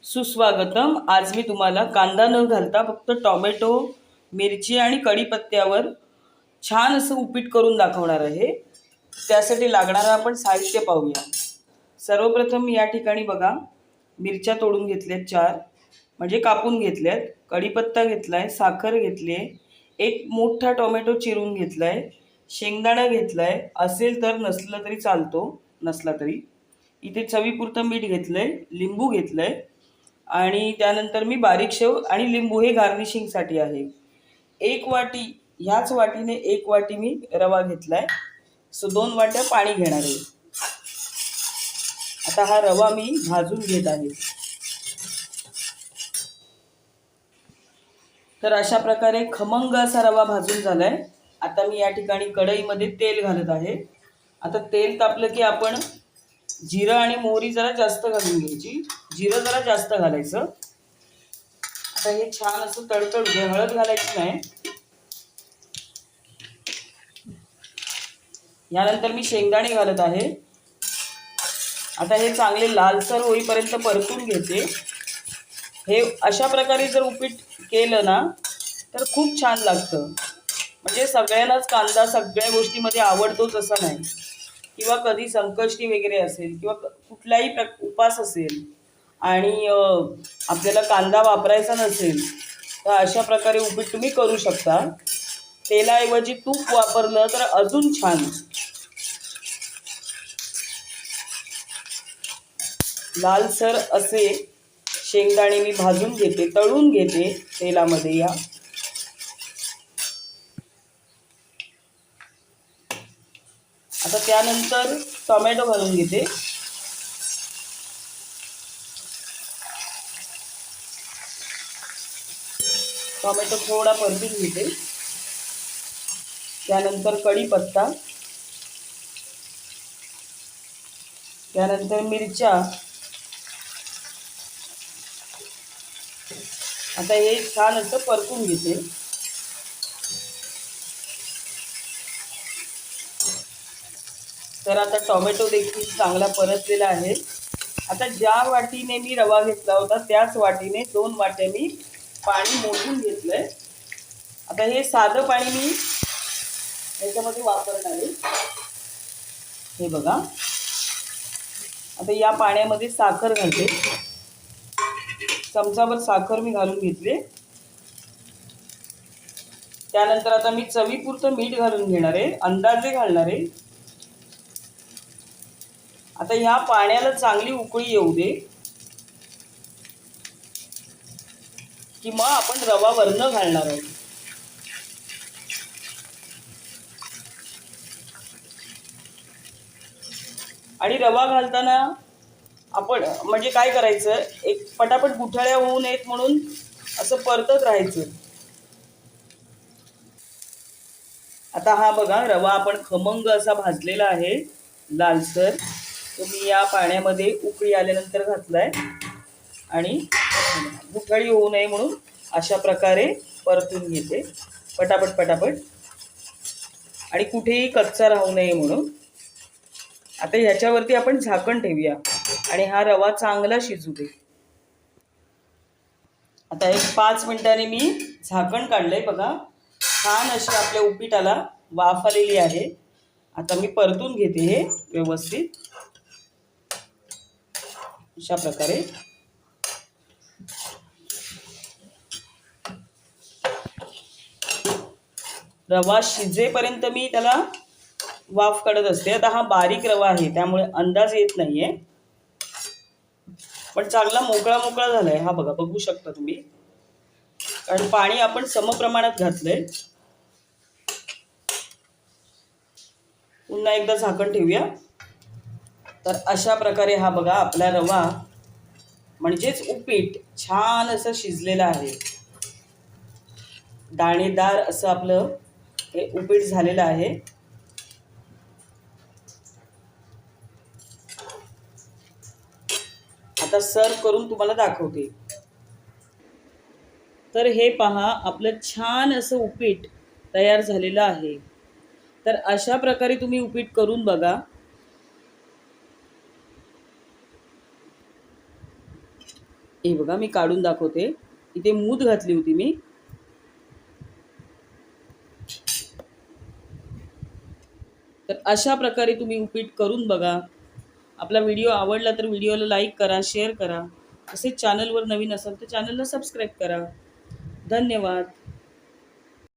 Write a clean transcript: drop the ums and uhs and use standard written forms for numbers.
सुस्वागतम। आज मी तुम्हाला कांदा न घालता फक्त टोमॅटो, मिरची आणि कढीपत्त्यावर छान असं उपीट करून दाखवणार आहे। त्यासाठी लागणारं आपण साहित्य पाहूया। सर्वप्रथम या ठिकाणी बघा, मिरच्या तोडून घेतल्यात 4, म्हणजे कापून घेतल्यात। कढीपत्ता घेतलाय, साखर घेतली आहे, एक मोठा टोमॅटो चिरून घेतलाय, शेंगदाणा घेतलाय, असेल तर नसलं तरी चालतो, नसला तरी। इथे चवीपुरतं मीठ घेतलंय, लिंबू घेतलंय आणि त्यानंतर मी बारीक शेव आणि लिंबू हे गार्निशिंगसाठी आहे। एक वाटी, ह्याच वाटीने एक वाटी मी रवा घेतलाय, सो 2 वाट्या पाणी घेणार आहे। आता हा रवा मी भाजून घेत आहे। तर अशा प्रकारे खमंग असा रवा भाजून झालाय। आता मी या ठिकाणी कढईमध्ये तेल घालत आहे। आता तेल तापलं की आपण जिरं आणि मोहरी जरा जास्त घालून घ्यायची। जिरं जरा जास्त घालायचं। आता हे छान असं तडतडू दे, हळद घालायची नाही। यानंतर मी शेंगदाणे घालत आहे। आता हे चांगले लालसर होईपर्यंत परतून घेते। हे अशा प्रकारे जर उपीट केलं ना तर खूप छान लागतं। म्हणजे सगळ्यांनाच कांदा सगळ्या गोष्टीमध्ये आवडतोच असं नाही, किंवा कधी संकष्टी वगैरे असेल किंवा कुठलाही उपास असेल आणि आपल्याला कांदा वापरायचा नसेल तर अशा प्रकारे उपीट तुम्ही करू शकता। तेलाऐवजी तूप वापरलं तर अजून छान। लालसर असे शेंगदाणे मी भाजून घेते, तळून घेते तेलामध्ये। या आता त्यानंतर टोमॅटो घालून घेते। टोमॅटो थोडा परतून घेते। त्यानंतर कढीपत्ता, त्यानंतर मिरच्या। आता हे छान असं परतून घेते। तर आता टोमॅटो देखील चांगला परतलेला आहे। आता ज्या वाटीने मी रवा घेतला होता त्याच वाटीने 2 वाट्या मी पाणी मोजून घेतलंय। आता हे साधं पाणी मी याच्यामध्ये वापरणार आहे। हे बघा, आता या पाण्यामध्ये साखर घालते। चमचाभर साखर मी घालून घेतले। त्यानंतर आता मी चवीपुरतं मीठ घालून घेणार आहे, अंदाजे घालणार आहे। आता ह्या पाण्याला चांगली उकळी येऊ दे की मग आपण रवा वरनं घालणार आहोत। आणि रवा घालताना आपण म्हणजे काय करायचं, एक पटापट गुठळ्या होऊ नयेत म्हणून असं परतत राहायचं। आता हा बघा, रवा आपण खमंग असा भाजलेला आहे लालसर। तो मी या पाण्यामध्ये उकळी आल्यानंतर घातलाय आणि गुठळी होऊ नये म्हणून अशा प्रकारे परतून घेते पटापट पटापट, आणि कुठेही कच्चा राहू नये म्हणून। आता ह्याच्यावरती आपण झाकण ठेवूया आणि हा रवा चांगला शिजू दे। आता एक 5 मिनिटांनी मी झाकण काढलंय बघा, छान अशी आपल्या उपीटाला वाफ आलेली आहे। आता मी परतून घेते हे व्यवस्थित अशा प्रकारे। रवा शिजेपर्यंत मी त्याला वाफ काढत असते। आता हा बारीक रवा आहे त्यामुळे अंदाज येत नाहीये, पण चांगला मोकळा मोकळा झालाय हा बघा, बघू शकता तुम्ही, कारण पाणी आपण समप्रमाणात घातलंय। पुन्हा एकदा झाकण ठेवूया। तर अशा प्रकारे हा बघा आपला रवा म्हणजेच उपीट छान असं शिजलेलं आहे। दाणेदार असं आपलं हे उपीट झालेलं आहे। आता सर्व करून तुम्हाला दाखवते। तर हे पहा, आपलं छान असं उपीट तयार झालेलं आहे। तर अशा प्रकारे तुम्ही उपीट करून बघा। हे बघा मी काढून दाखवते. इथे मूद घातली होती मी. तर अशा प्रकारे तुम्ही उपीट करून बघा. आपला व्हिडिओ आवडला तर व्हिडिओला लाईक करा, शेअर करा. तसेच चॅनलवर नवीन असाल तर चॅनलला सबस्क्राईब करा. धन्यवाद.